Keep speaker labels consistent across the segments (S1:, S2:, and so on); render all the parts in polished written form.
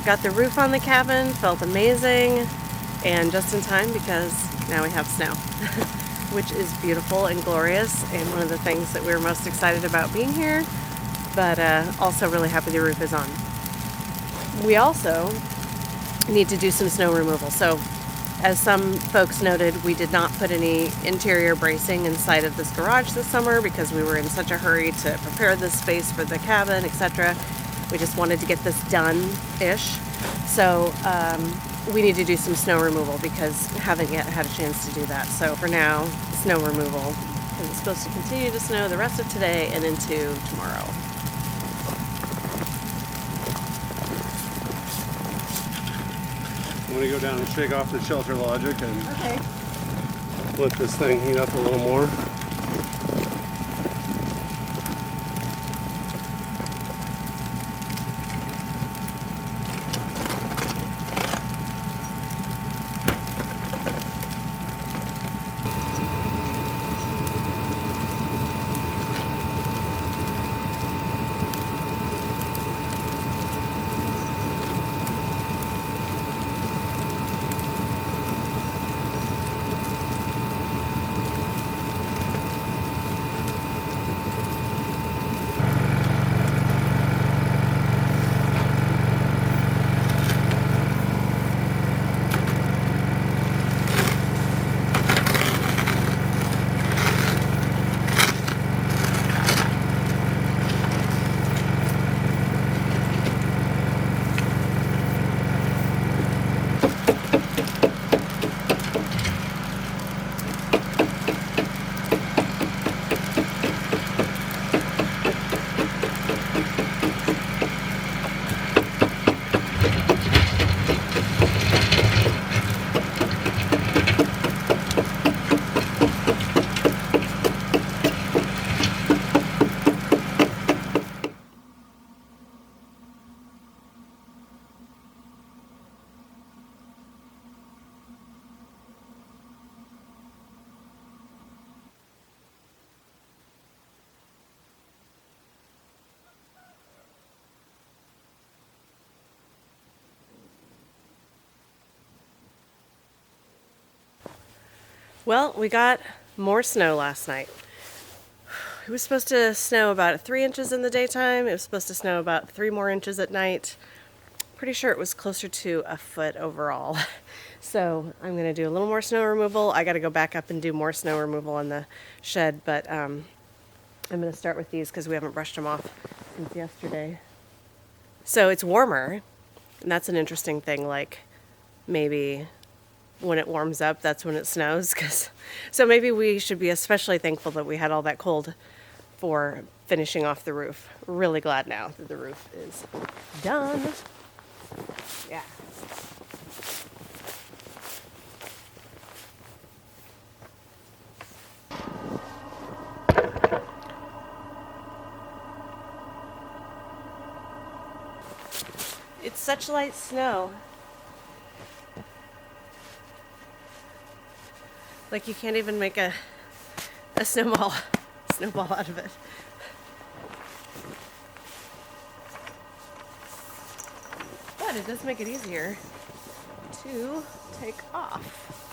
S1: got the roof on the cabin, felt amazing, and just in time because now we have snow, which is beautiful and glorious, and one of the things that we're most excited about being here, but also really happy the roof is on. We also need to do some snow removal. So as some folks noted, we did not put any interior bracing inside of this garage this summer because we were in such a hurry to prepare this space for the cabin, etc. We just wanted to get this done-ish. So we need to do some snow removal because haven't yet had a chance to do that. So for now, snow removal, because it's supposed to continue to snow the rest of today and into tomorrow.
S2: I'm going to go down and shake off the shelter logic and let this thing heat up a little more.
S1: Well, we got more snow last night. It was supposed to snow about 3 inches in the daytime. It was supposed to snow about 3 more inches at night. Pretty sure it was closer to a foot overall. So I'm going to do a little more snow removal. I got to go back up and do more snow removal in the shed, but I'm going to start with these because we haven't brushed them off since yesterday. So it's warmer, and that's an interesting thing, like maybe when it warms up, that's when it snows. So maybe we should be especially thankful that we had all that cold for finishing off the roof. Really glad now that the roof is done. Yeah. It's such light snow. Like you can't even make a snowball out of it. But it does make it easier to take off.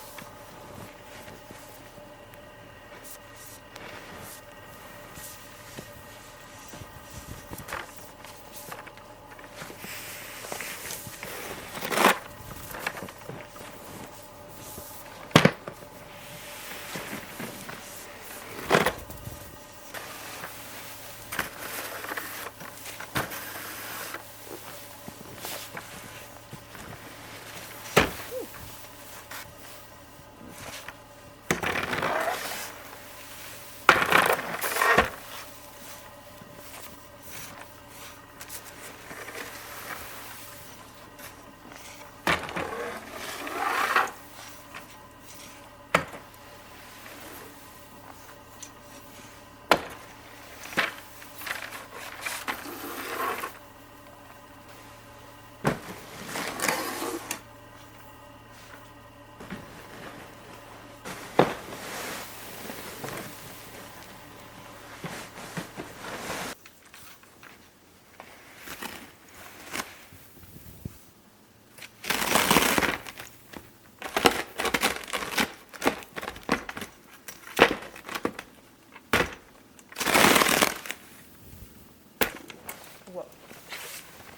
S1: whoa.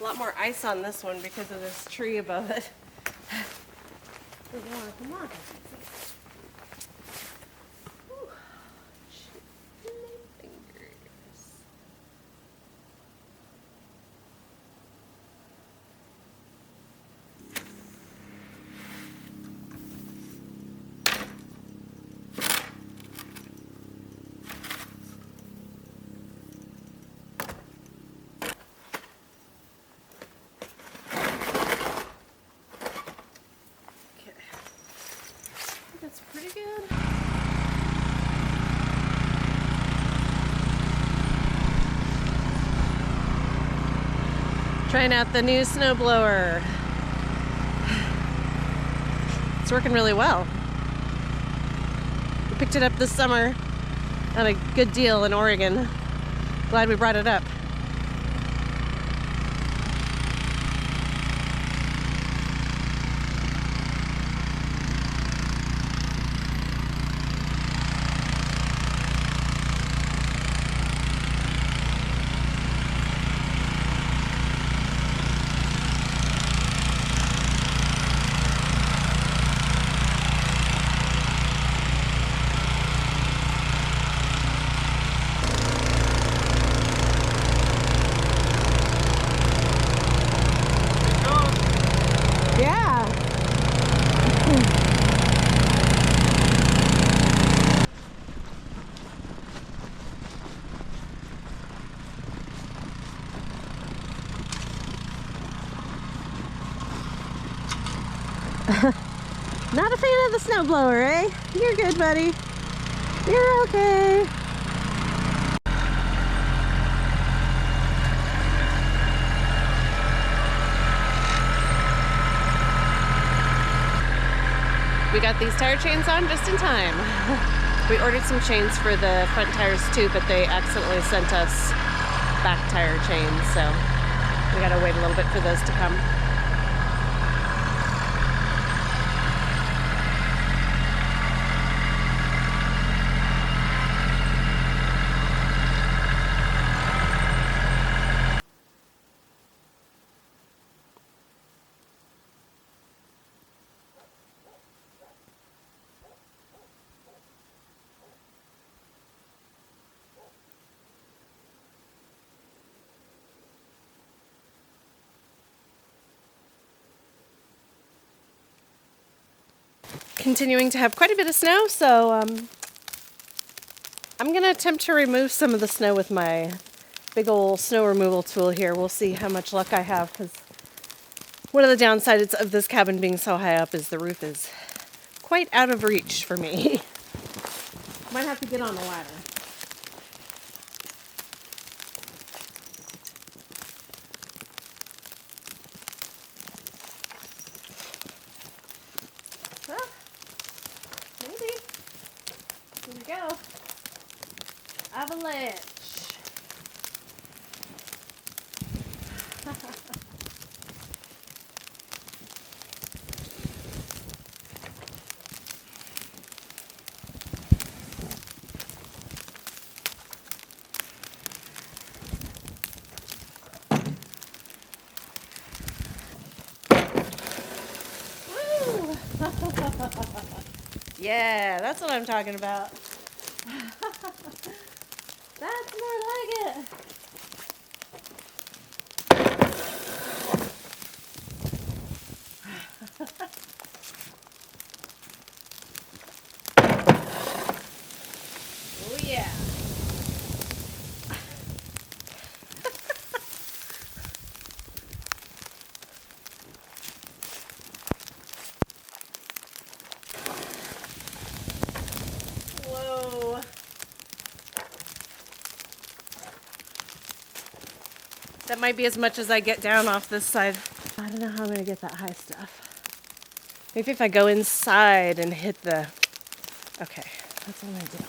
S1: A lot more ice on this one because of this tree above it. Come on. Whew. Shoot my fingers. That's pretty good. Trying out the new snowblower. It's working really well. We picked it up this summer on a good deal in Oregon. Glad we brought it up. Yeah. Not a fan of the snowblower, eh? You're good, buddy. You're okay. We got these tire chains on just in time. We ordered some chains for the front tires too, but they accidentally sent us back tire chains, so we gotta wait a little bit for those to come. Continuing to have quite a bit of snow, so I'm going to attempt to remove some of the snow with my big old snow removal tool here. We'll see how much luck I have, because one of the downsides of this cabin being so high up is the roof is quite out of reach for me. Might have to get on a ladder. Maybe. Here we go. Avalanche. Woo! Yeah, that's what I'm talking about. That's more like it. Oh yeah. Whoa. That might be as much as I get down off this side. I don't know how I'm gonna get that high stuff. Maybe if I go inside and hit the... Okay, that's what I'm gonna do.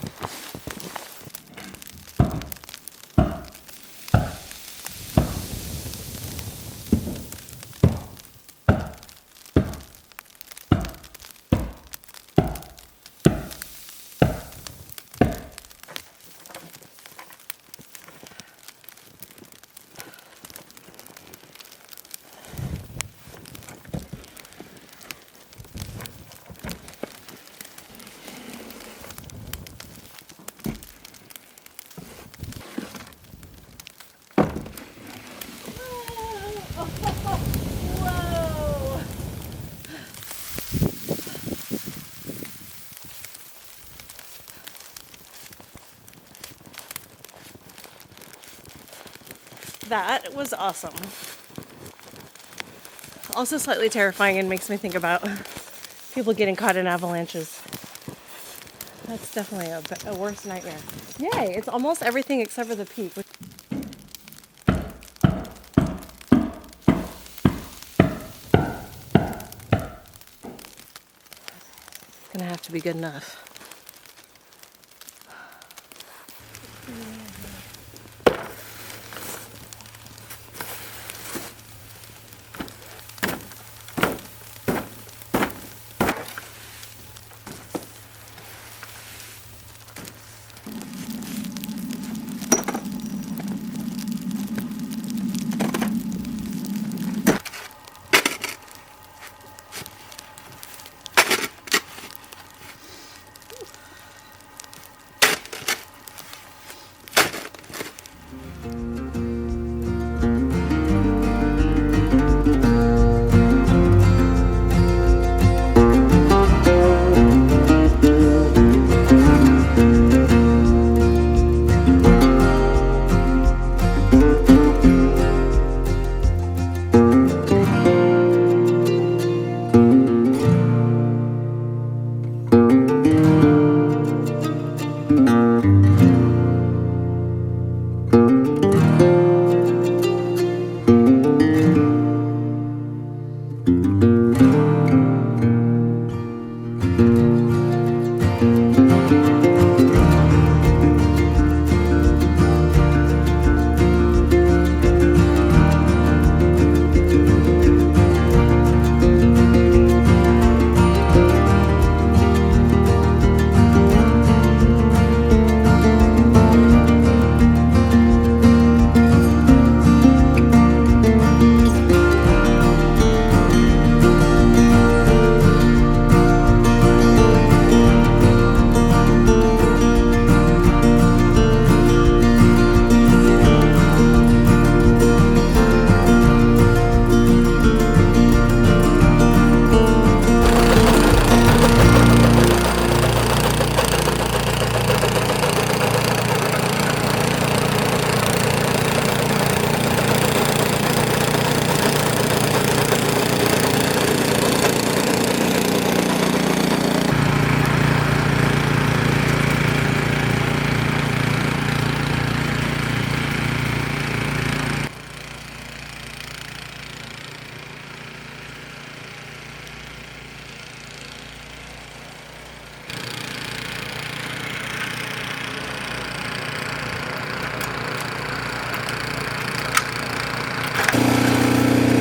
S1: Whoa! That was awesome. Also slightly terrifying and makes me think about people getting caught in avalanches. That's definitely a worse nightmare. Yay, it's almost everything except for the peak. It's gonna have to be good enough.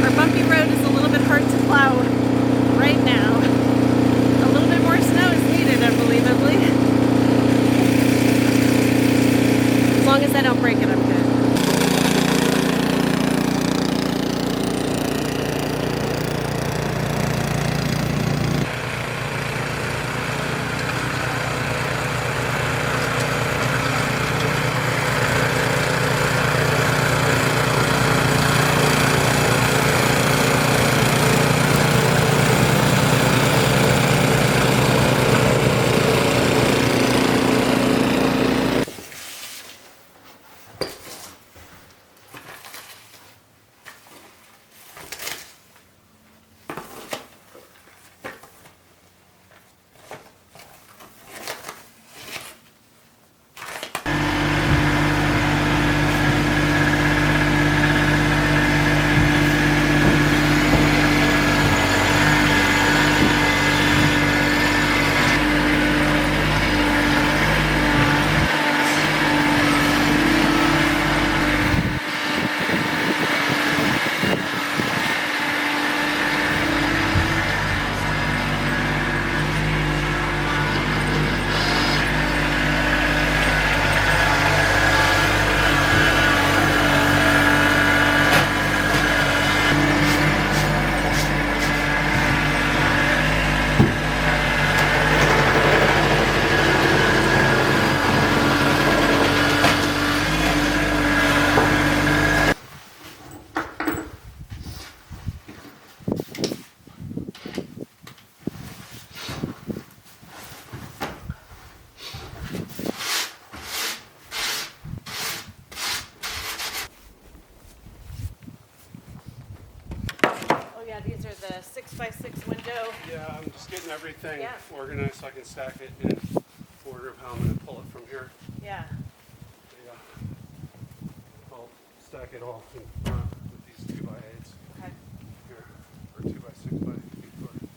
S1: Our bumpy road is a little bit hard to plow right now. A little bit more snow is needed, unbelievably. As long as I don't break it, I'm good. the 6x6 window.
S2: Yeah, I'm just getting everything
S1: Yeah.
S2: organized so I can stack it in order of how I'm going to pull it from here.
S1: Yeah.
S2: Yeah. I'll stack it all in front with these 2x8s.
S1: Okay.
S2: Here, or 2x6 by 8 foot.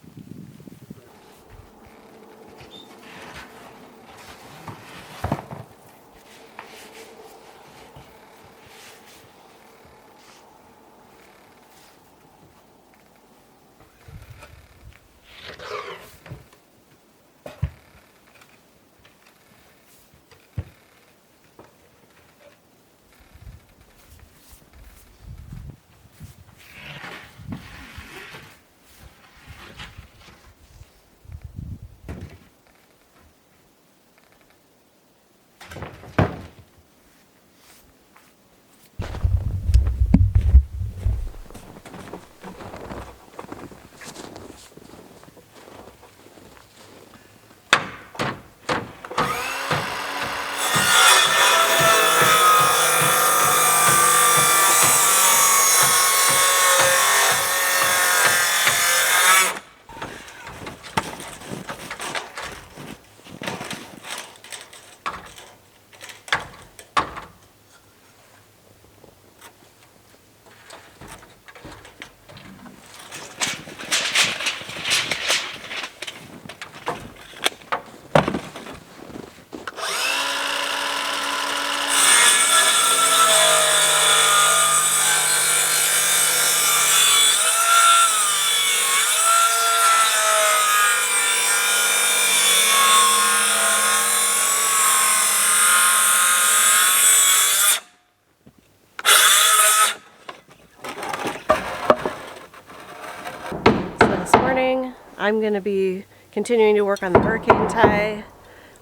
S1: So this morning I'm going to be continuing to work on the hurricane tie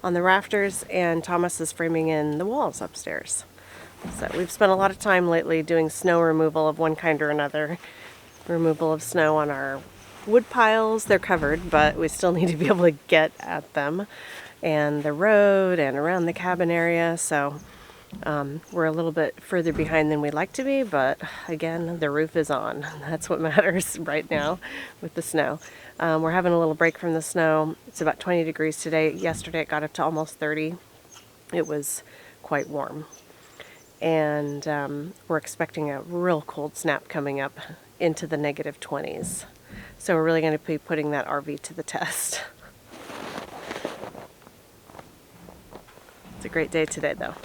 S1: on the rafters, and Thomas is framing in the walls upstairs. So we've spent a lot of time lately doing snow removal of one kind or another. Removal of snow on our wood piles. They're covered, but we still need to be able to get at them. And the road and around the cabin area. So we're a little bit further behind than we'd like to be, but again, the roof is on. That's what matters right now with the snow. We're having a little break from the snow. It's about 20 degrees today. Yesterday it got up to almost 30. It was quite warm. And we're expecting a real cold snap coming up into the negative 20s. So we're really going to be putting that RV to the test. It's a great day today, though.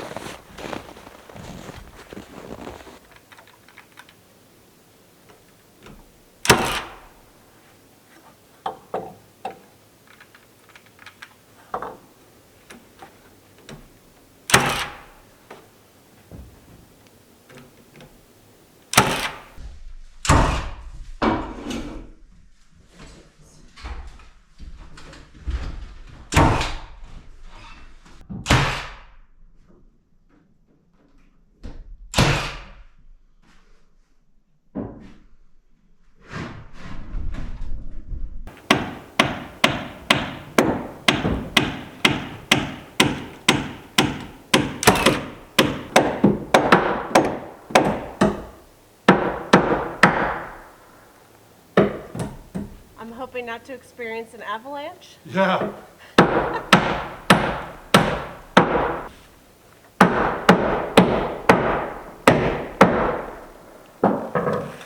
S1: I'm hoping not to experience an avalanche.
S2: Yeah.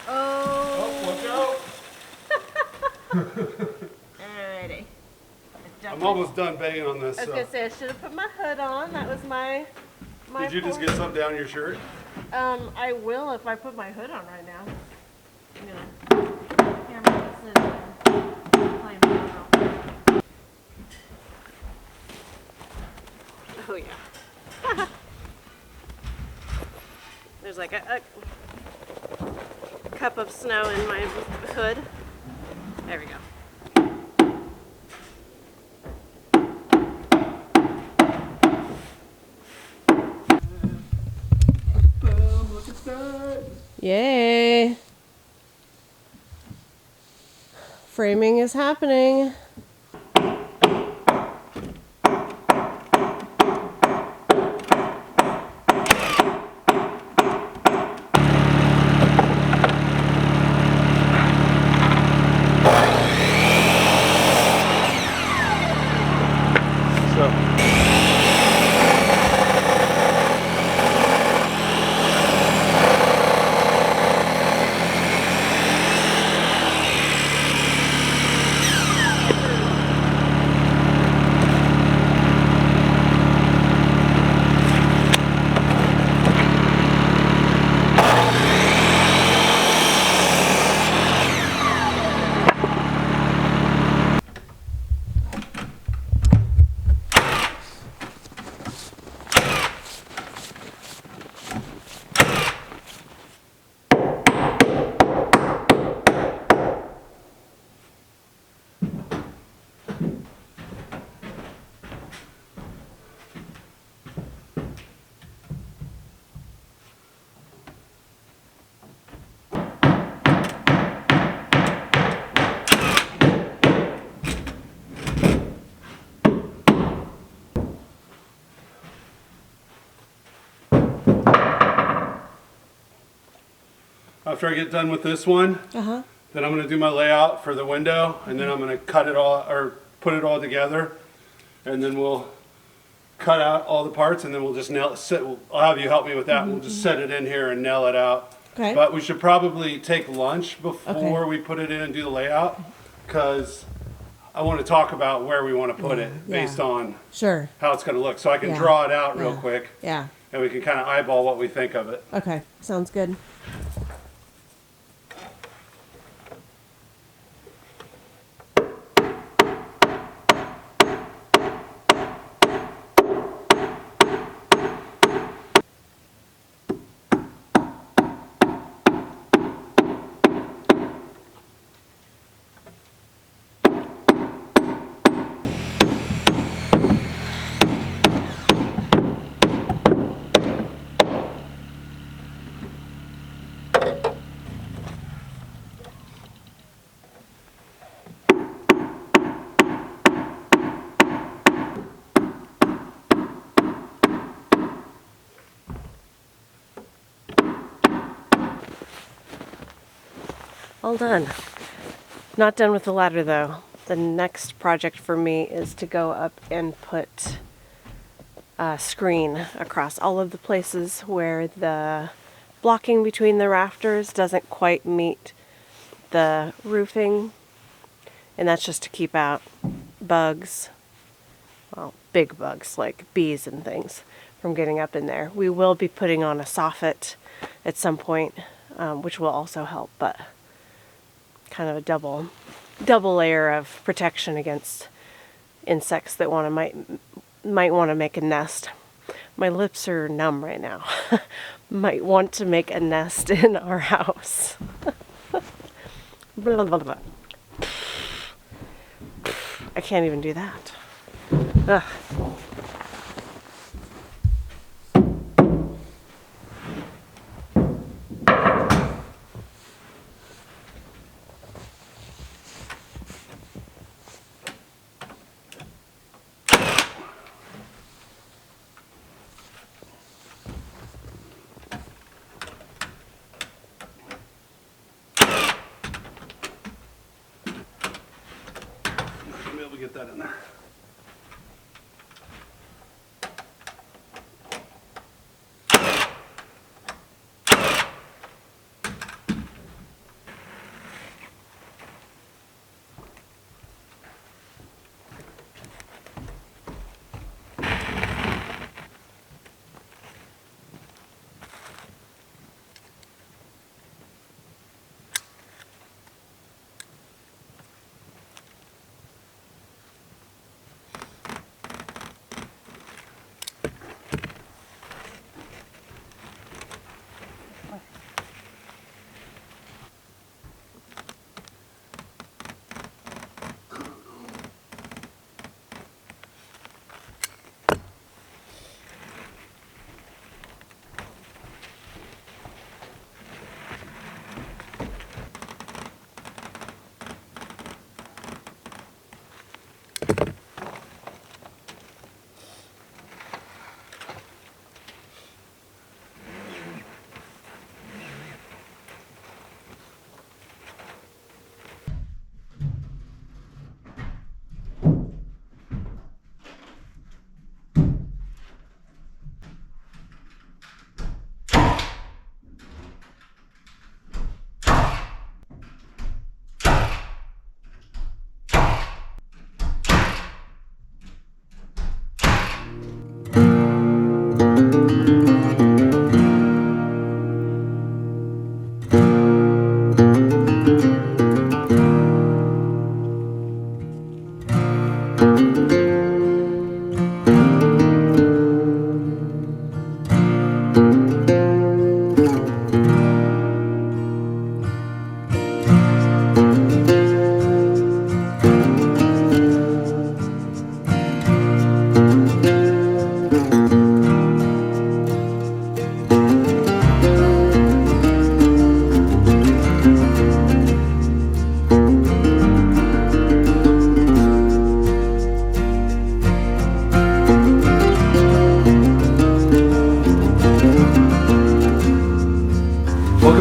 S1: Oh,
S2: Watch out.
S1: alrighty.
S2: I'm almost done banging on this.
S1: I was gonna say I should have put my hood on. That was my.
S2: Did you just get some down your shirt?
S1: I will if I put my hood on right now. I'm gonna hammer this in and play it. Oh yeah. There's like a cup of snow in my hood. There we go.
S2: Boom, look at that.
S1: Yay! Framing is happening.
S2: after I get done with this one,
S1: Uh-huh.
S2: then I'm going to do my layout for the window, and then I'm going to cut it all, or put it all together, and then we'll cut out all the parts, and then we'll just I'll have you help me with that. We'll just set it in here and nail it out.
S1: Okay.
S2: But we should probably take lunch before
S1: Okay.
S2: we put it in and do the layout, because I want to talk about where we want to put it based on
S1: Sure.
S2: how it's going to look. So I can
S1: Yeah.
S2: draw it out real
S1: Yeah.
S2: quick,
S1: Yeah.
S2: and we can kind of eyeball what we think of it.
S1: Okay. Sounds good. All done. Not done with the ladder though. The next project for me is to go up and put a screen across all of the places where the blocking between the rafters doesn't quite meet the roofing. And that's just to keep out bugs, well, big bugs like bees and things, from getting up in there. We will be putting on a soffit at some point, which will also help, but kind of a double layer of protection against insects that might want to make a nest. My lips are numb right now. Might want to make a nest in our house. Blah, blah, blah. I can't even do that. Ugh.
S2: I'll be able to get that in there.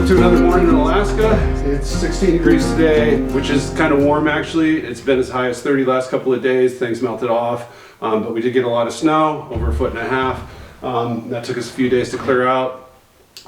S2: to another morning in Alaska. It's 16 degrees today, which is kind of warm actually. It's been as high as 30 last couple of days. Things melted off, but we did get a lot of snow, over 1.5 feet. That took us a few days to clear out.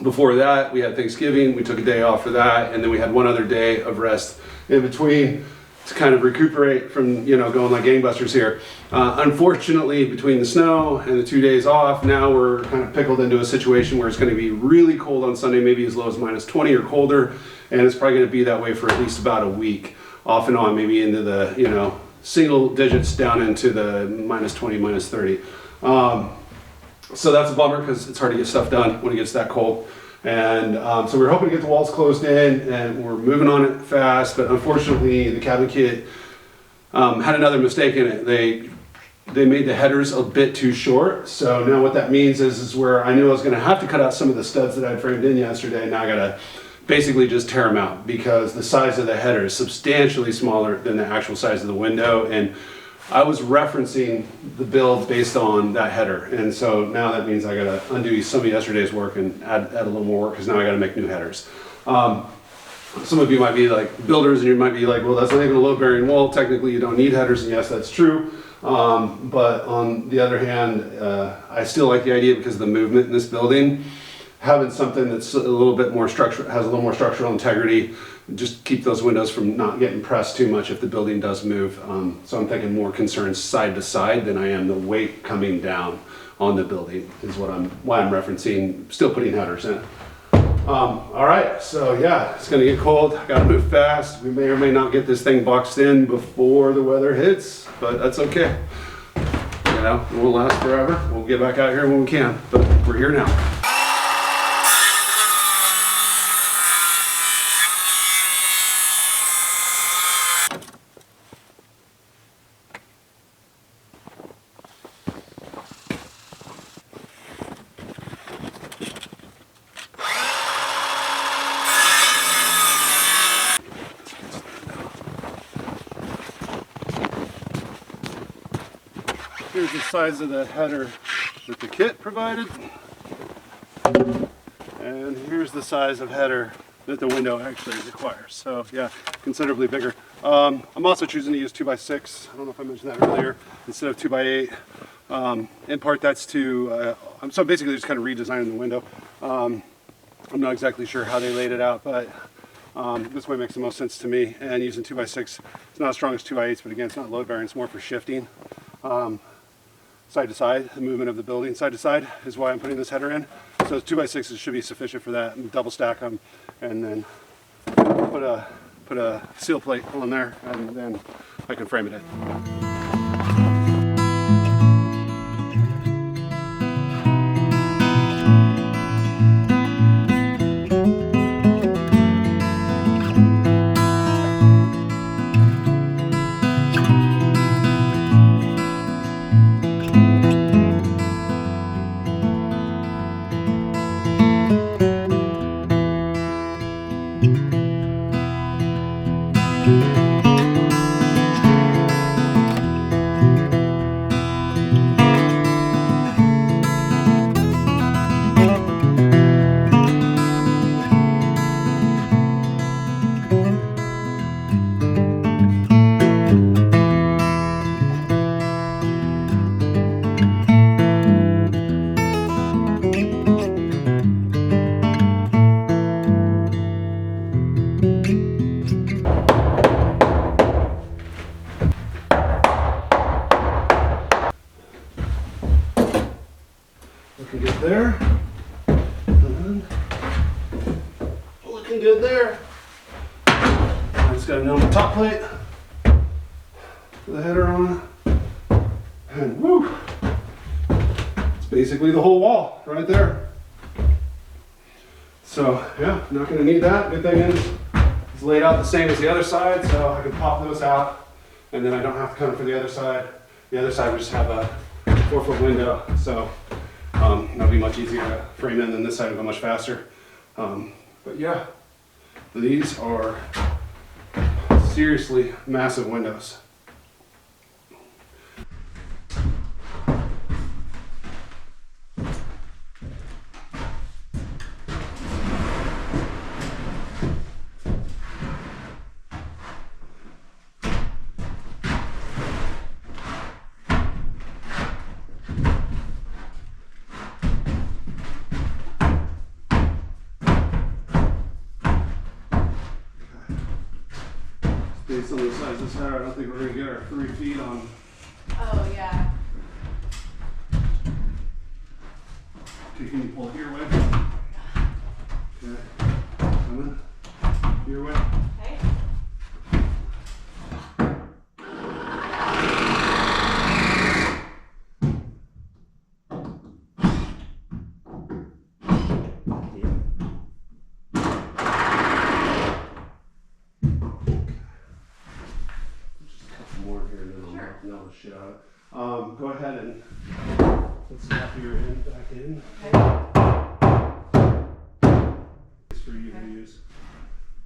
S2: Before that, we had Thanksgiving. We took a day off for that, and then we had one other day of rest in between to kind of recuperate from, you know, going like gangbusters here. Unfortunately, between the snow and the 2 days off, now we're kind of pickled into a situation where it's going to be really cold on Sunday, maybe as low as -20 or colder, and it's probably going to be that way for at least about a week, off and on, maybe into the, you know, single digits down into the -20, -30. So that's a bummer because it's hard to get stuff done when it gets that cold. And so we're hoping to get the walls closed in, and we're moving on it fast, but unfortunately the cabin kit had another mistake in it. They made the headers a bit too short. So now what that means is where I knew I was going to have to cut out some of the studs that I'd framed in yesterday, now I got to basically just tear them out because the size of the header is substantially smaller than the actual size of the window. And I was referencing the build based on that header, and so now that means I got to undo some of yesterday's work and add a little more work because now I got to make new headers. Some of you might be like builders, and you might be like, well, that's not even a load-bearing wall. Technically, you don't need headers, and yes, that's true. But on the other hand, I still like the idea because of the movement in this building. Having something that's a little bit more structural, has a little more structural integrity, just keep those windows from not getting pressed too much if the building does move. So I'm thinking more concerns side to side than I am the weight coming down on the building is why I'm referencing still putting headers in. All right, so yeah, it's gonna get cold. I gotta move fast. We may or may not get this thing boxed in before the weather hits, but that's okay. You know, it won't last forever. We'll get back out here when we can, but we're here now. Here's the size of the header that the kit provided. And here's the size of header that the window actually requires. So yeah, considerably bigger. I'm also choosing to use 2x6. I don't know if I mentioned that earlier, instead of 2x8. In part that's to, so basically just kind of redesigning the window. I'm not exactly sure how they laid it out, but this way makes the most sense to me. And using 2x6, it's not as strong as 2x8s, but again, it's not load bearing, it's more for shifting. Side to side, the movement of the building side to side is why I'm putting this header in. So 2x6s should be sufficient for that, and double stack them, and then put a seal plate on there, and then I can frame it in. Looking good there. And looking good there. I just got to nail the top plate. Put the header on. And woo! It's basically the whole wall right there. So yeah, not going to need that. Good thing is it's laid out the same as the other side, so I can pop those out, and then I don't have to come for the other side. The other side we just have a 4-foot window, so that'll be much easier to frame in than this side will go much faster. But yeah, these are seriously massive windows. based on the size of this header, I don't think we're going to get our 3 feet on.
S1: Oh, yeah.
S2: Okay, can you pull it your way? Okay. Coming. Your way.
S1: Okay.
S2: No shit out of it. Go ahead and let's snap your end back in.
S1: Okay.
S2: It's for you to use.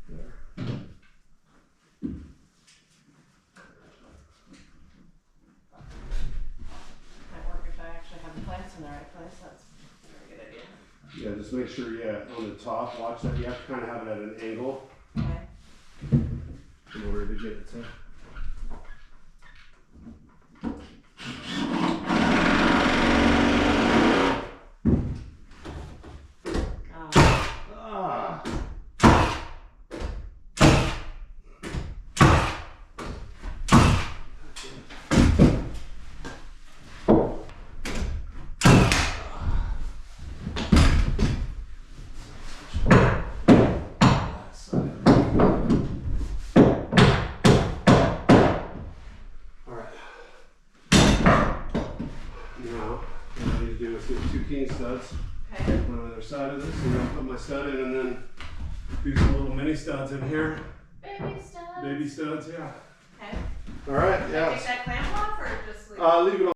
S2: There.
S1: Might work if I actually have the plants in the right place. That's a very good idea.
S2: Yeah, just make sure, on the top, watch that. You have to kind of have it at an angle
S1: Okay.
S2: in order to get it to. Studs.
S1: Okay.
S2: On the other side of this, and then put my stud in, and then do some little mini studs in here.
S1: Baby studs.
S2: Baby studs, yeah.
S1: Okay.
S2: All right, yeah.
S1: Take that clamp off or just leave it?
S2: Leave it on.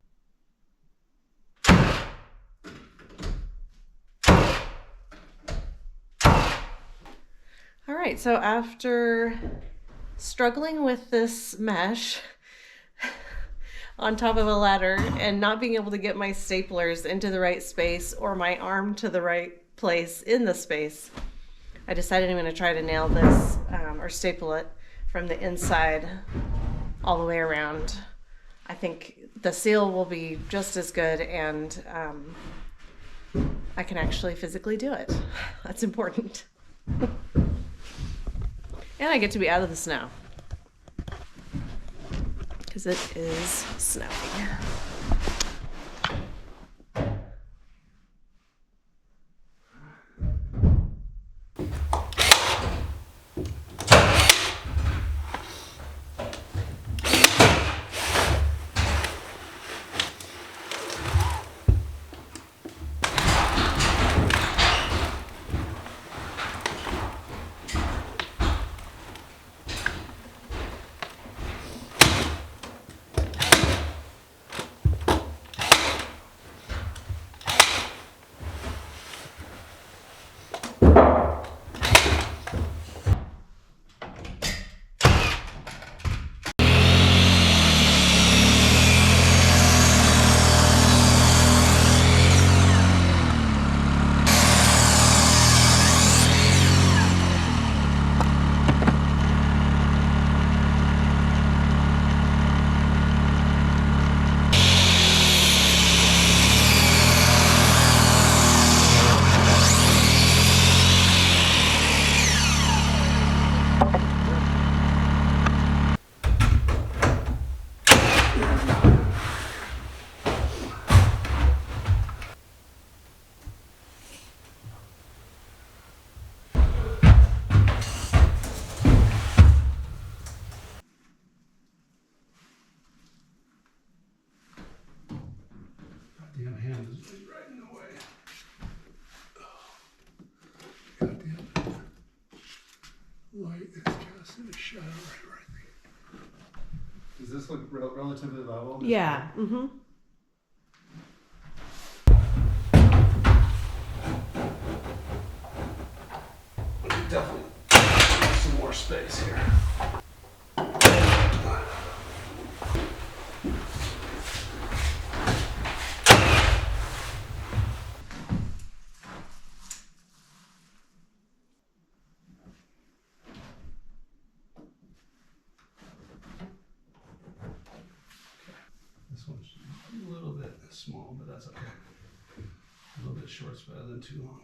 S1: All right, so after struggling with this mesh on top of a ladder and not being able to get my staplers into the right space or my arm to the right place in the space, I decided I'm going to try to nail this or staple it from the inside all the way around. I think the seal will be just as good, and I can actually physically do it. That's important. And I get to be out of the snow, because it is snowing.
S2: Damn hand is right in the way. Goddamn light is casting a shadow right there. Does this look relatively level?
S1: Yeah. Mm-hmm.
S2: Definitely have some more space here. This one's a little bit small, but that's okay. A little bit short's better than too long.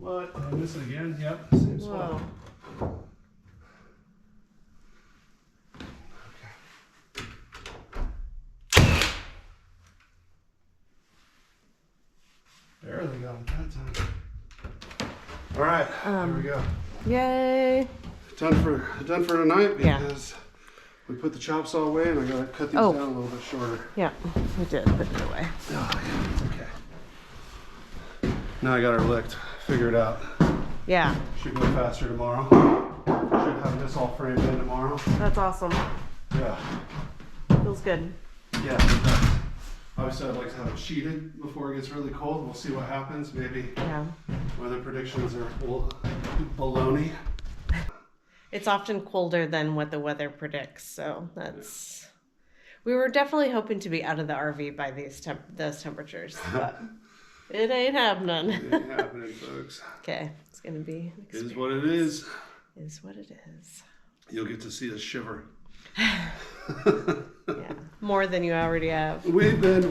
S2: What? Did I miss it again? Yep, same spot.
S1: Whoa.
S2: Barely got it that time. All right, here we go.
S1: Yay.
S2: Done for tonight
S1: Yeah.
S2: because we put the chop saw away and I gotta cut these down a little bit shorter.
S1: Yeah, we did put it away.
S2: Oh, yeah, it's okay. Now I got her licked. Figure it out.
S1: Yeah.
S2: Should go faster tomorrow. Should have this all framed in tomorrow.
S1: That's awesome.
S2: Yeah.
S1: Feels good.
S2: Yeah, it does. Obviously, I'd like to have it sheeted before it gets really cold. We'll see what happens. Maybe
S1: Yeah.
S2: weather predictions are baloney.
S1: It's often colder than what the weather predicts, so that's. We were definitely hoping to be out of the RV by those temperatures, but it ain't happening.
S2: It ain't happening, folks.
S1: Okay, it's gonna be.
S2: It is what it is.
S1: Is what it is.
S2: You'll get to see us shiver.
S1: Yeah, more than you already have.
S2: We've been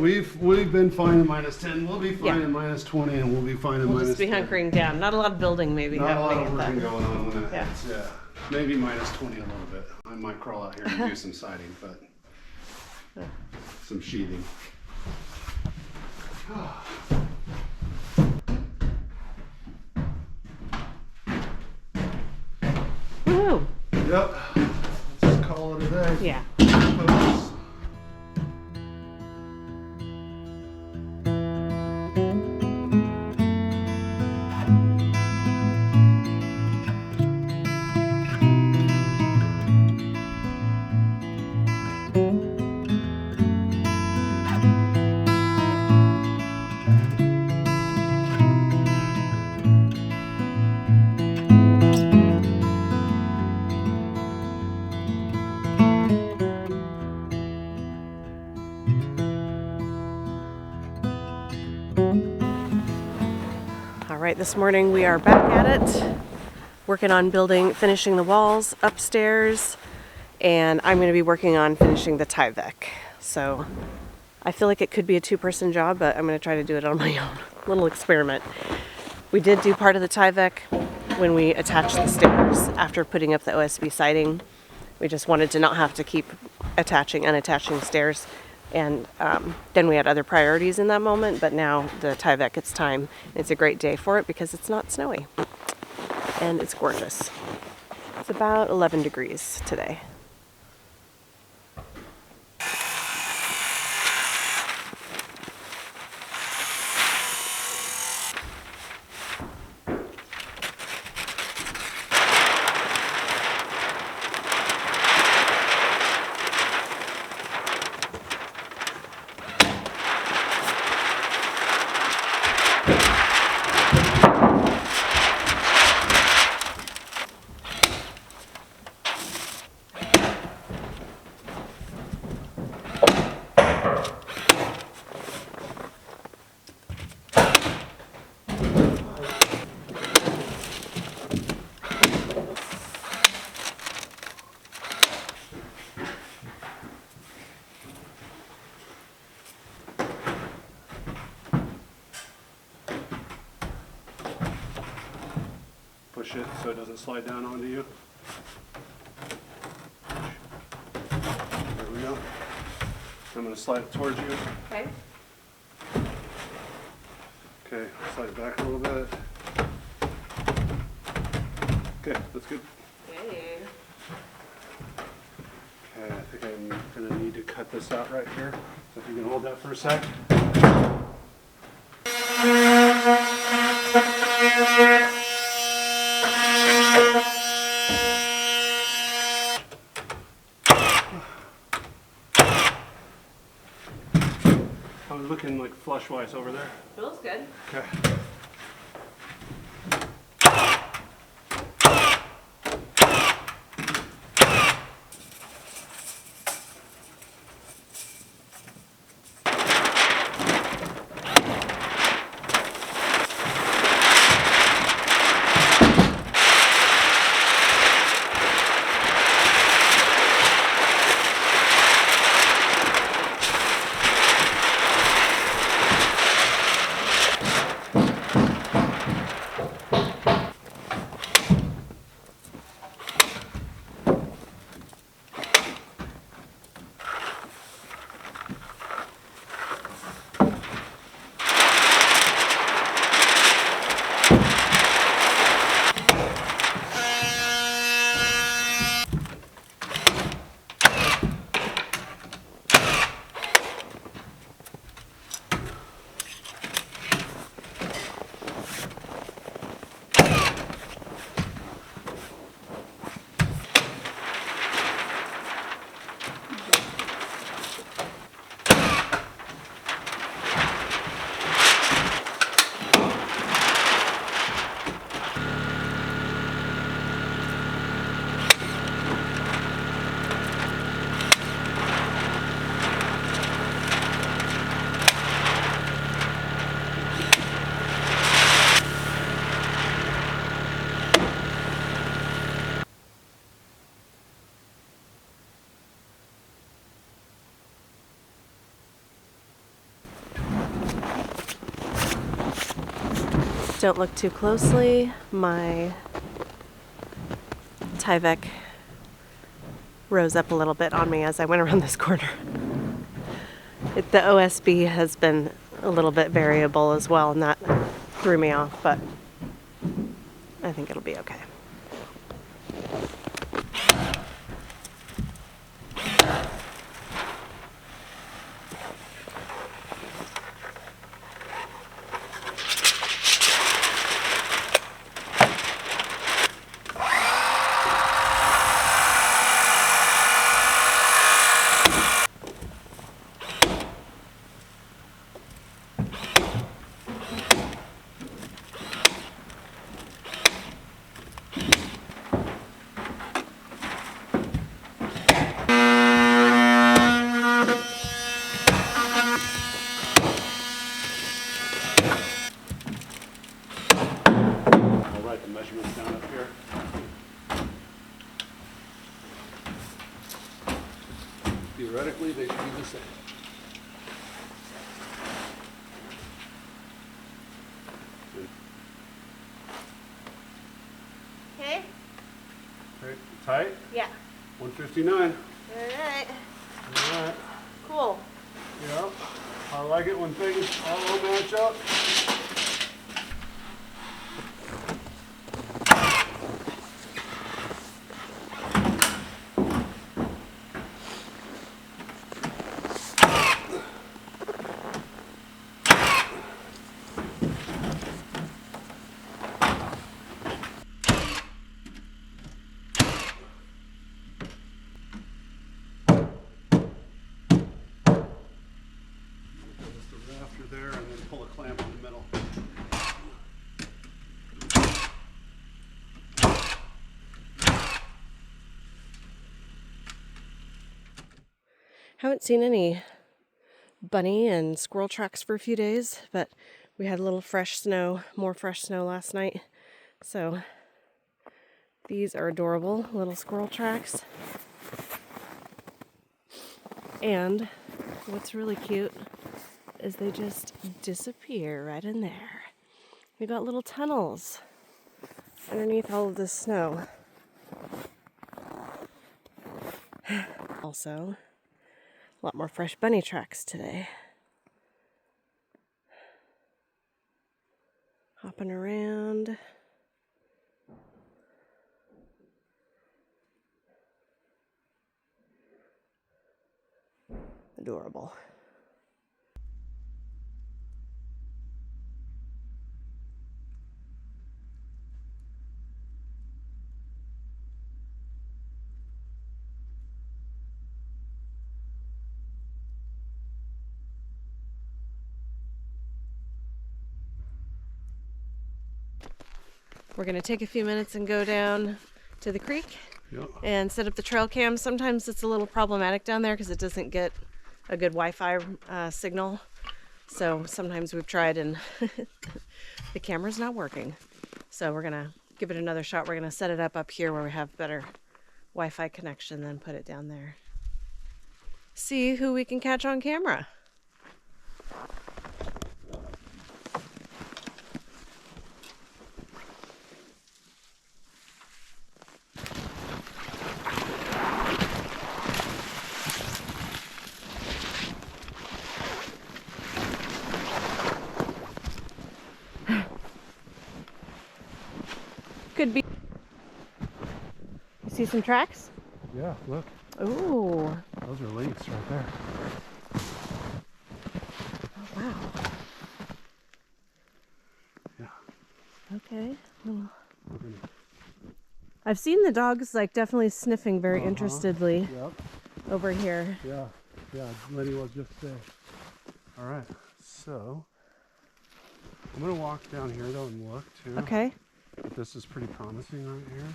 S2: fine in -10. We'll be fine in -20, and we'll be fine in
S1: We'll
S2: -10.
S1: just be hunkering down. Not a lot of building maybe
S2: Not a lot
S1: happening
S2: of
S1: at
S2: working
S1: that.
S2: going on when that
S1: Yeah.
S2: hits. Yeah, maybe -20 a little bit. I might crawl out here and do some siding, but some sheathing.
S1: Woohoo!
S2: Yep. Let's call it a day.
S1: Yeah.
S2: Folks.
S1: All right, this morning we are back at it, working on finishing the walls upstairs, and I'm going to be working on finishing the Tyvek. So I feel like it could be a two-person job, but I'm going to try to do it on my own. Little experiment. We did do part of the Tyvek when we attached the stairs after putting up the OSB siding. We just wanted to not have to keep attaching and unattaching stairs. And then we had other priorities in that moment, but now the Tyvek, it's time. It's a great day for it because it's not snowy. And it's gorgeous. It's about 11 degrees today.
S2: Push it so it doesn't slide down onto you. There we go. I'm going to slide it towards you.
S1: Okay.
S2: Okay, slide it back a little bit. Okay, that's good.
S1: Okay.
S2: Okay, I think I'm going to need to cut this out right here. So if you can hold that for a sec. I was looking like flush-wise over there.
S1: Feels good.
S2: Okay.
S1: Don't look too closely. My Tyvek rose up a little bit on me as I went around this corner. The OSB has been a little bit variable as well, and that threw me off, but I think it'll be okay.
S2: Write the measurements down up here. Theoretically, they should be the same.
S1: Okay?
S2: Okay, tight?
S1: Yeah.
S2: 159.
S1: All right.
S2: All right.
S1: Cool.
S2: Yeah. I like it when things all match up. Rafter there and then pull a clamp in the middle.
S1: Haven't seen any bunny and squirrel tracks for a few days, but we had a little fresh snow, more fresh snow last night. So these are adorable little squirrel tracks. And what's really cute is they just disappear right in there. We got little tunnels underneath all of this snow. Also, a lot more fresh bunny tracks today. Hopping around. Adorable. We're going to take a few minutes and go down to the creek and set up the trail cam. Sometimes it's a little problematic down there because it doesn't get a good Wi-Fi signal. So sometimes we've tried and the camera's not working. So we're going to give it another shot. We're going to set it up here where we have better Wi-Fi connection, then put it down there. See who we can catch on camera. Could be. You see some tracks?
S2: Yeah, look.
S1: Ooh.
S2: Those are leaves right there.
S1: Oh, wow.
S2: Yeah.
S1: Okay. Well, I've seen the dogs like definitely sniffing very interestedly over here.
S2: Yeah. Yeah. Lenny was just there. All right. So I'm gonna walk down here though and look too.
S1: Okay.
S2: But this is pretty promising right here.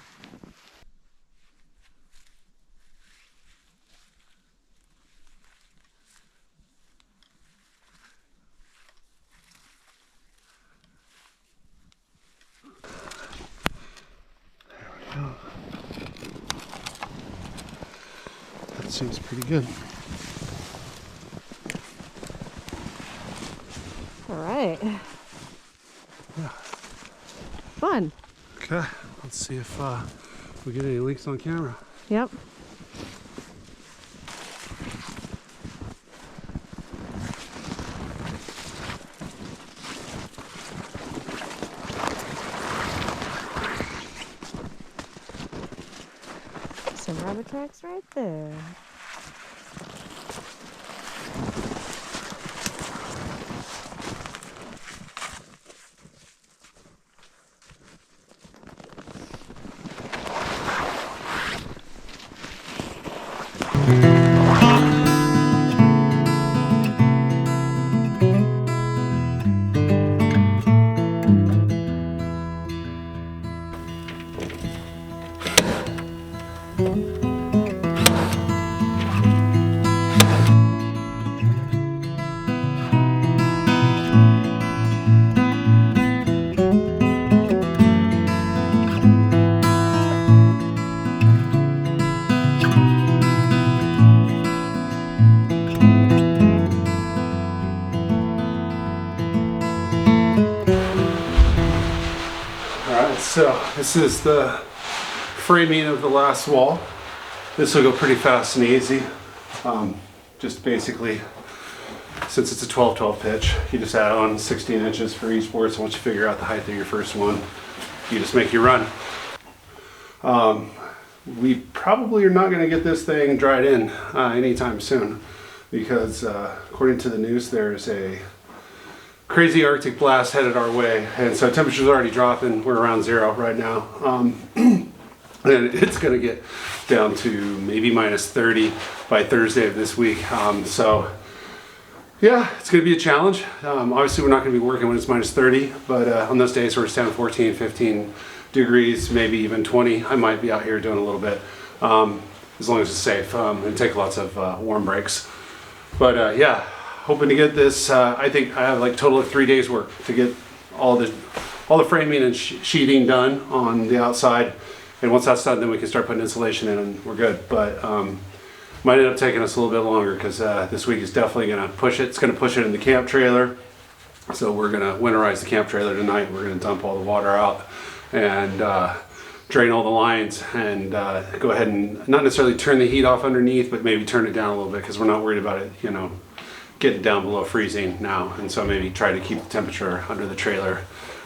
S2: That seems pretty good.
S1: All right.
S2: Yeah.
S1: fun.
S2: Okay, let's see if we get any leaks on camera.
S1: Yep. Some rabbit tracks right there.
S2: So this is the framing of the last wall. This will go pretty fast and easy. Just basically, since it's a 12-12 pitch, you just add on 16 inches for each board. So once you figure out the height of your first one, you just make your run. We probably are not going to get this thing dried in anytime soon because according to the news, there's a crazy Arctic blast headed our way, and so temperature's already dropping. We're around 0 right now, and it's going to get down to maybe minus 30 by Thursday of this week. So yeah, it's going to be a challenge. Obviously we're not going to be working when it's minus 30, but on those days where it's down 14, 15 degrees, maybe even 20, I might be out here doing a little bit, as long as it's safe, and take lots of warm breaks. But yeah, hoping to get this. I think I have like total of 3 days work to get all the framing and sheething done on the outside. And once that's done, then we can start putting insulation in and we're good. But might end up taking us a little bit longer because this week is definitely going to push it. It's going to push it in the camp trailer. So we're going to winterize the camp trailer tonight. We're going to dump all the water out and drain all the lines and go ahead and not necessarily turn the heat off underneath, but maybe turn it down a little bit because we're not worried about it, you know, getting down below freezing now. And so maybe try to keep the temperature under the trailer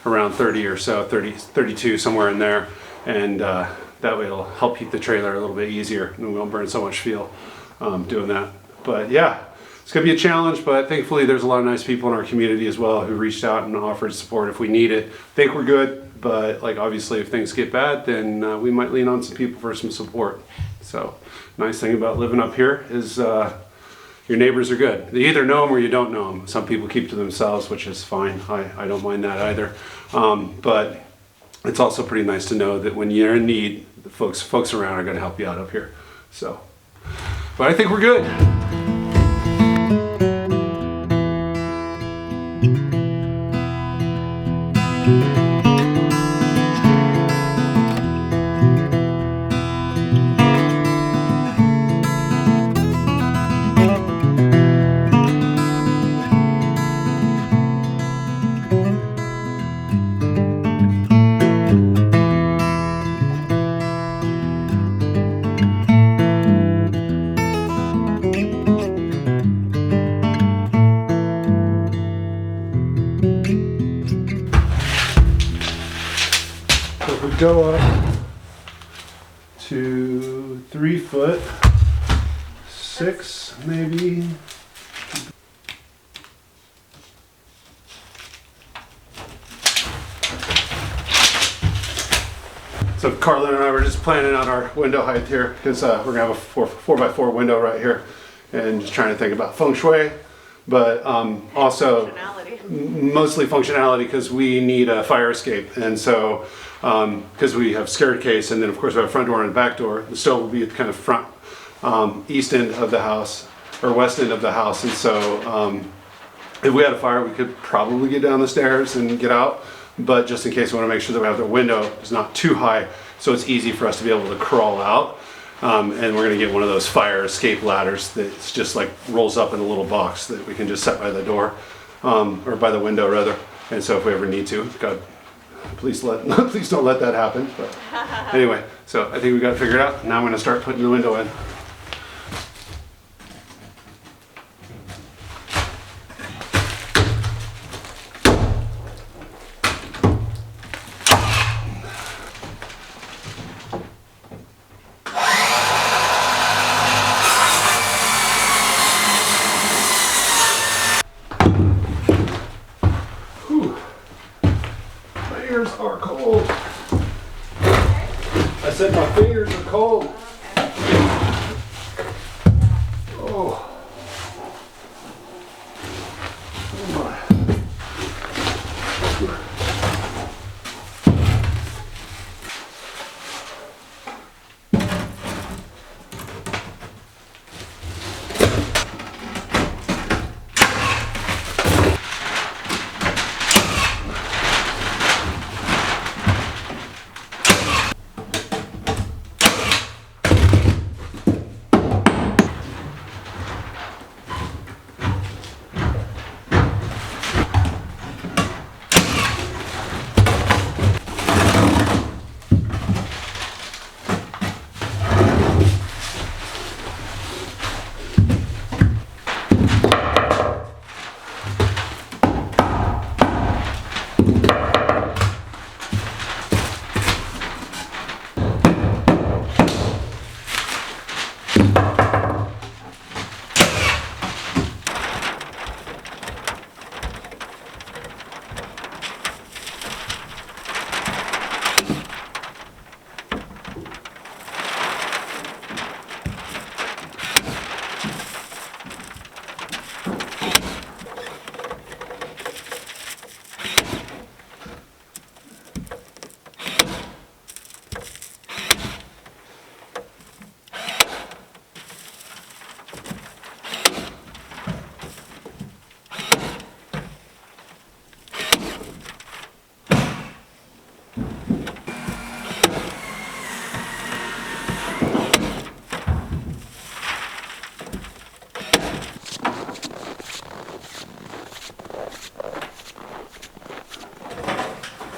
S2: around 30 or so, 30, 32, somewhere in there. And that way it'll help heat the trailer a little bit easier and we won't burn so much fuel doing that. But yeah, it's gonna be a challenge, but thankfully there's a lot of nice people in our community as well who reached out and offered support if we need it. I think we're good, but like obviously if things get bad, then we might lean on some people for some support. So nice thing about living up here is your neighbors are good. They either know them or you don't know them. Some people keep to themselves, which is fine. I don't mind that either. But it's also pretty nice to know that when you're in need, the folks around are going to help you out up here. So, but I think we're good. Go up to 3'6" maybe. So Carlan and I were just planning out our window height here because we're gonna have a 4x4 window right here, and just trying to think about feng shui, but also mostly functionality because we need a fire escape, and so because we have skirt case, and then of course we have a front door and a back door. The stove will be at the kind of front east end of the house or west end of the house, and so if we had a fire we could probably get down the stairs and get out, but just in case we want to make sure that we have the window is not too high so it's easy for us to be able to crawl out, and we're going to get one of those fire escape ladders that's just like rolls up in a little box that we can just set by the door or by the window rather, and so if we ever need to, God Please please don't let that happen. But anyway, so I think we got it figured out. Now I'm going to start putting the window in. Fingers are cold. I said my fingers are cold. Oh. Oh my.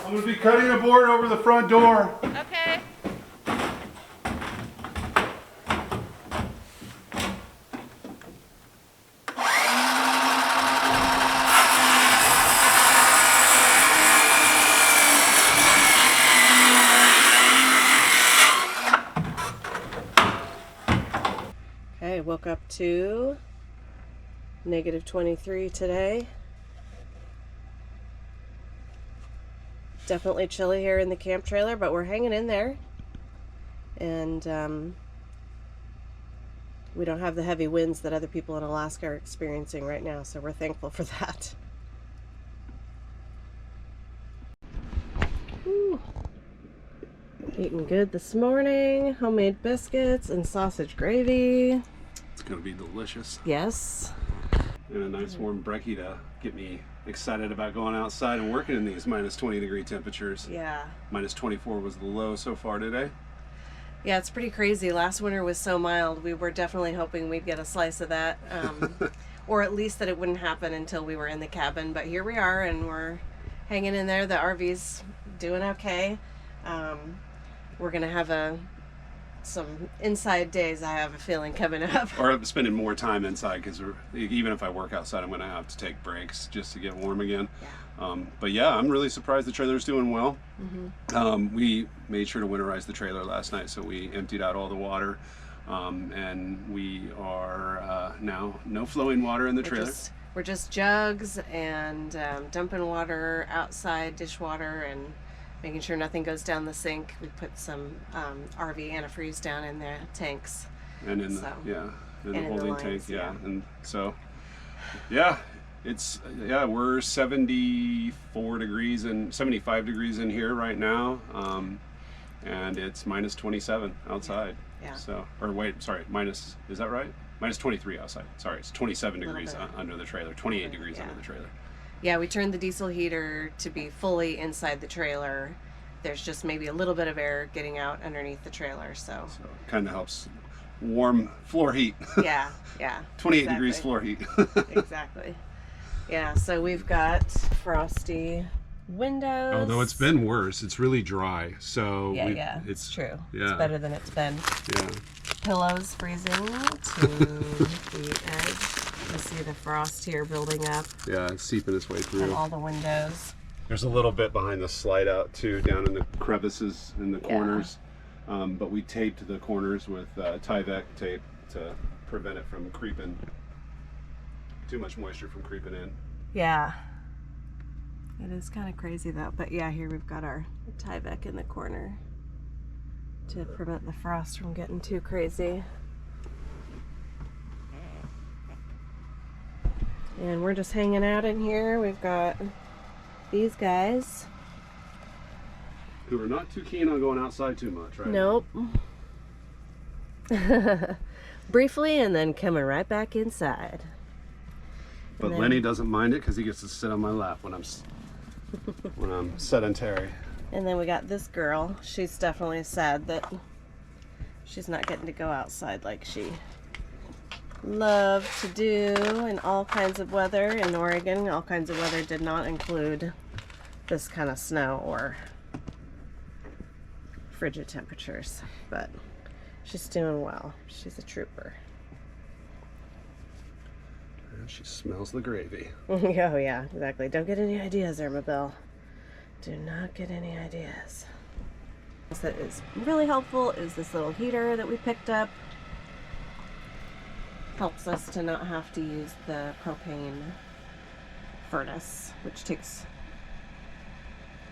S2: I'm going to be cutting a board over the front door.
S1: Okay. Okay, woke up to -23 today. Definitely chilly here in the camp trailer, but we're hanging in there. And we don't have the heavy winds that other people in Alaska are experiencing right now, so we're thankful for that. Whew. Eating good this morning. Homemade biscuits and sausage gravy.
S2: It's going to be delicious.
S1: Yes.
S2: And a nice warm brekkie to get me excited about going outside and working in these -20 temperatures.
S1: Yeah.
S2: -24 was the low so far today.
S1: Yeah, it's pretty crazy. Last winter was so mild. We were definitely hoping we'd get a slice of that. Or at least that it wouldn't happen until we were in the cabin. But here we are, and we're hanging in there. The RV's doing okay. We're going to have some inside days, I have a feeling, coming up.
S2: Or spending more time inside, because even if I work outside, I'm going to have to take breaks just to get warm again.
S1: Yeah.
S2: But yeah, I'm really surprised the trailer's doing well.
S1: Mm-hmm.
S2: We made sure to winterize the trailer last night, so we emptied out all the water. And we are now no flowing water in the trailer.
S1: We're just jugs and dumping water outside, dishwater, and making sure nothing goes down the sink. We put some RV antifreeze down in the tanks.
S2: And in
S1: so,
S2: the holding tank,
S1: yeah.
S2: And so, yeah, we're 74 degrees and 75 degrees in here right now. And it's -27 outside.
S1: Yeah.
S2: So, or wait, sorry, is that right? -23 outside. Sorry, it's 27 degrees under the trailer, 28 degrees under the trailer.
S1: Yeah, we turned the diesel heater to be fully inside the trailer. There's just maybe a little bit of air getting out underneath the trailer, so
S2: it kind of helps warm floor heat.
S1: Yeah.
S2: 28 degrees floor heat.
S1: Exactly. Yeah, so we've got Frosty windows.
S2: Although it's been worse, it's really dry. So
S1: it's true.
S2: Yeah.
S1: It's better than it's been.
S2: Yeah.
S1: Pillows freezing to the edge. You see the frost here building up.
S2: Yeah, it's seeping its way through.
S1: On all the windows.
S2: There's a little bit behind the slide out too, down in the crevices in the corners. But we taped the corners with Tyvek tape to prevent it from creeping, too much moisture from creeping in.
S1: Yeah. It is kind of crazy though. But yeah, here we've got our Tyvek in the corner to prevent the frost from getting too crazy. And we're just hanging out in here. We've got these guys.
S2: Who are not too keen on going outside too much, right?
S1: Nope. Briefly, and then coming right back inside.
S2: But Lenny doesn't mind it because he gets to sit on my lap when I'm sedentary.
S1: And then we got this girl. She's definitely sad that she's not getting to go outside like she loved to do in all kinds of weather. In Oregon, all kinds of weather did not include this kind of snow or frigid temperatures. But she's doing well. She's a trooper.
S2: And she smells the gravy.
S1: Oh yeah, exactly. Don't get any ideas, Irmabelle. Do not get any ideas. What that is really helpful is this little heater that we picked up. Helps us to not have to use the propane furnace, which takes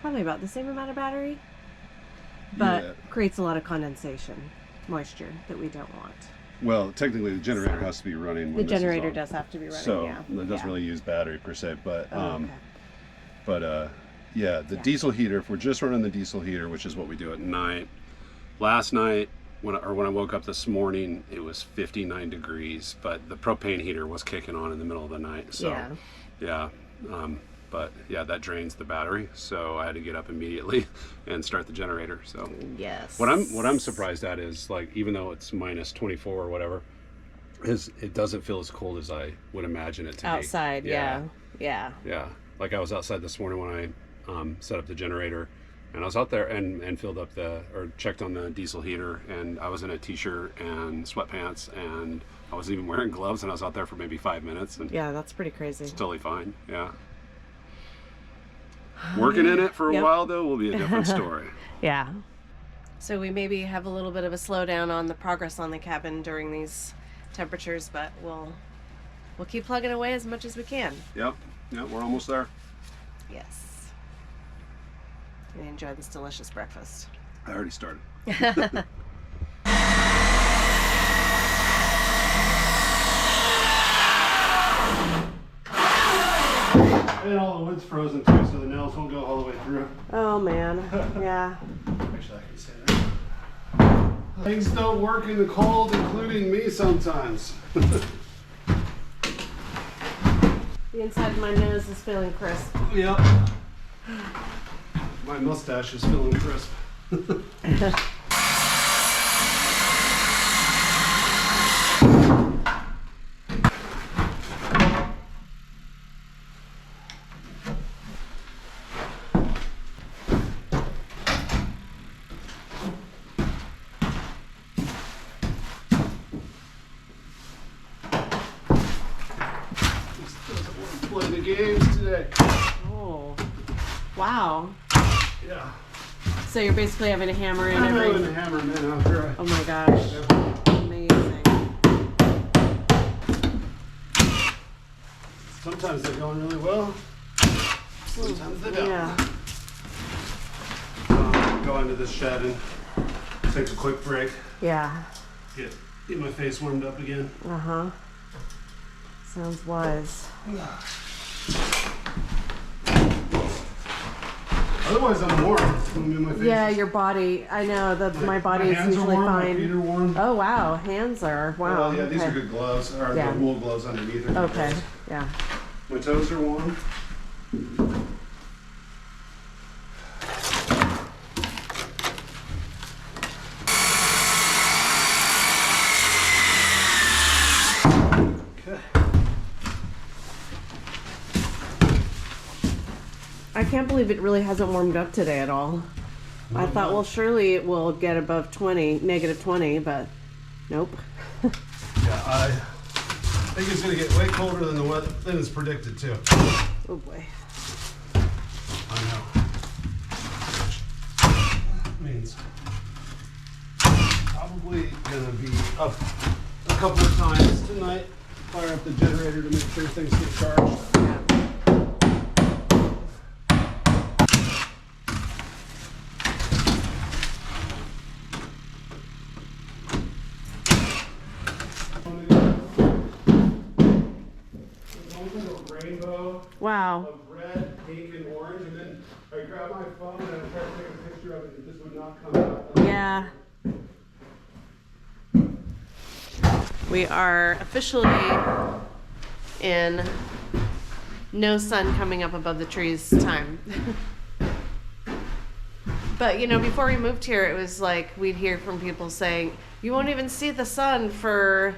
S1: probably about the same amount of battery, but creates a lot of condensation, moisture that we don't want.
S2: Well, technically the generator has to be running when
S1: the generator does have to be running,
S2: so
S1: yeah.
S2: it doesn't really use battery per se, but
S1: Okay.
S2: yeah, the diesel heater, if we're just running the diesel heater, which is what we do at night. Last night, when I woke up this morning, it was 59 degrees, but the propane heater was kicking on in the middle of the night. So, but yeah, that drains the battery. So I had to get up immediately and start the generator. So
S1: yes.
S2: What I'm surprised at is, like, even though it's minus 24 or whatever, is it doesn't feel as cold as I would imagine it to
S1: outside,
S2: be.
S1: yeah.
S2: Like I was outside this morning when I set up the generator, and I was out there and filled up or checked on the diesel heater, and I was in a t-shirt and sweatpants, and I wasn't even wearing gloves, and I was out there for maybe 5 minutes. And
S1: yeah, that's pretty crazy.
S2: It's totally fine, yeah. Working in it for a while, though, will be a different story.
S1: Yeah. So we maybe have a little bit of a slowdown on the progress on the cabin during these temperatures, but we'll keep plugging away as much as we can.
S2: Yep, we're almost there.
S1: Yes. And enjoy this delicious breakfast.
S2: I already started. And all the wood's frozen too, so the nails won't go all the way through.
S1: Oh man, yeah.
S2: Actually, I can say that. Things don't work in the cold, including me sometimes.
S1: The inside of my nose is feeling crisp.
S2: Yep. My mustache is feeling crisp. Play the games today.
S1: Oh, wow.
S2: Yeah.
S1: So you're basically having a hammer in
S2: I'm
S1: every...
S2: having a hammer man out there.
S1: Oh my gosh. Amazing.
S2: Sometimes they're going really well. Sometimes they don't.
S1: Yeah.
S2: Go into this shed and take a quick break.
S1: Yeah.
S2: Get my face warmed up again.
S1: Uh-huh. Sounds wise.
S2: Otherwise, I'm warm. My face
S1: Yeah, your body. I know my body is usually
S2: warm,
S1: fine.
S2: My feet are warm.
S1: Oh wow, hands are wow.
S2: Well, yeah, these
S1: okay.
S2: are good gloves, or
S1: Yeah.
S2: the wool gloves underneath are good
S1: Okay,
S2: gloves.
S1: yeah.
S2: My toes are warm.
S1: I can't believe it really hasn't warmed up today at all. I thought, well, surely it will get above 20, negative 20, but nope.
S2: Yeah, I think it's going to get way colder than the weather than it's predicted too.
S1: Oh boy.
S2: I know. Means probably going to be up a couple of times tonight. Fire up the generator to make sure things get charged.
S1: Wow.
S2: Of red, pink, and orange, and then I grabbed my phone and I tried to take a picture of it, and it just would not come out.
S1: Yeah. We are officially in no sun coming up above the trees time. But you know, before we moved here, it was like we'd hear from people saying, you won't even see the sun for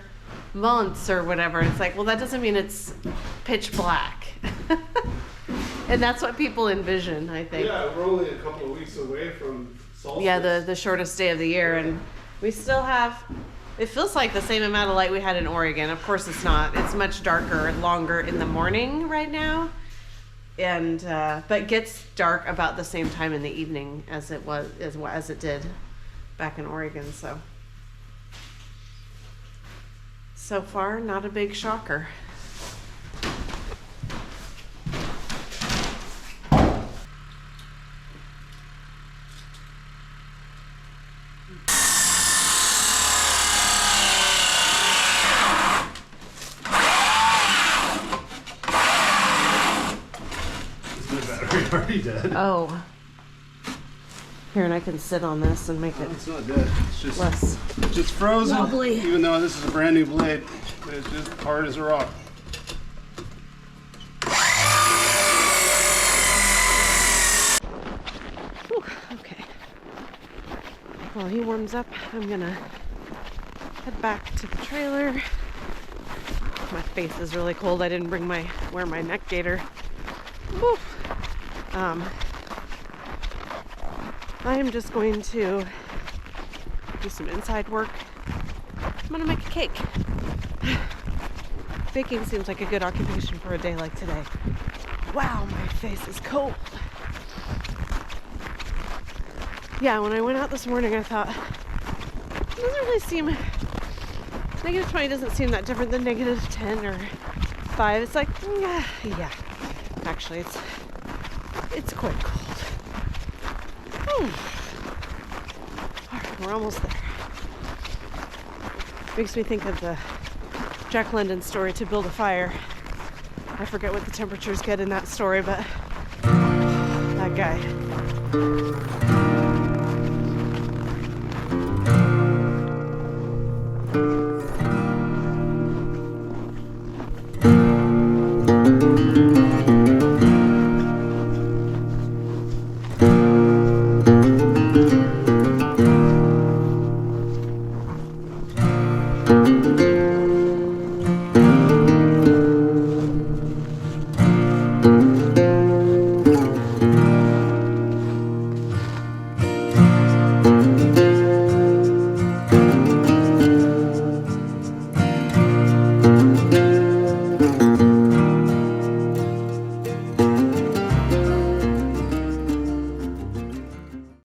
S1: months or whatever. It's like, well, that doesn't mean it's pitch black. And that's what people envision, I think.
S2: Yeah, we're only a couple of weeks away from solstice.
S1: Yeah, the shortest day of the year, and we still have, it feels like the same amount of light we had in Oregon. Of course it's not. It's much darker and longer in the morning right now, and but gets dark about the same time in the evening as it was as it did back in Oregon. So far, not a big shocker.
S2: Already dead.
S1: Oh. Here, and I can sit on this and make it
S2: It's not dead. It's just
S1: less
S2: it's just frozen.
S1: wobbly.
S2: Even though this is a brand new blade, it's just hard as a rock.
S1: Whew, okay. While he warms up, I'm gonna head back to the trailer. My face is really cold. I didn't wear my neck gaiter. Whew. I am just going to do some inside work. I'm gonna make a cake. Baking seems like a good occupation for a day like today. Wow, my face is cold. Yeah, when I went out this morning, I thought, it doesn't really seem, negative 20 doesn't seem that different than negative 10 or 5. It's like, yeah, actually, it's quite cold. All right, we're almost there. Makes me think of the Jack London story, To Build a Fire. I forget what the temperatures get in that story, but that guy.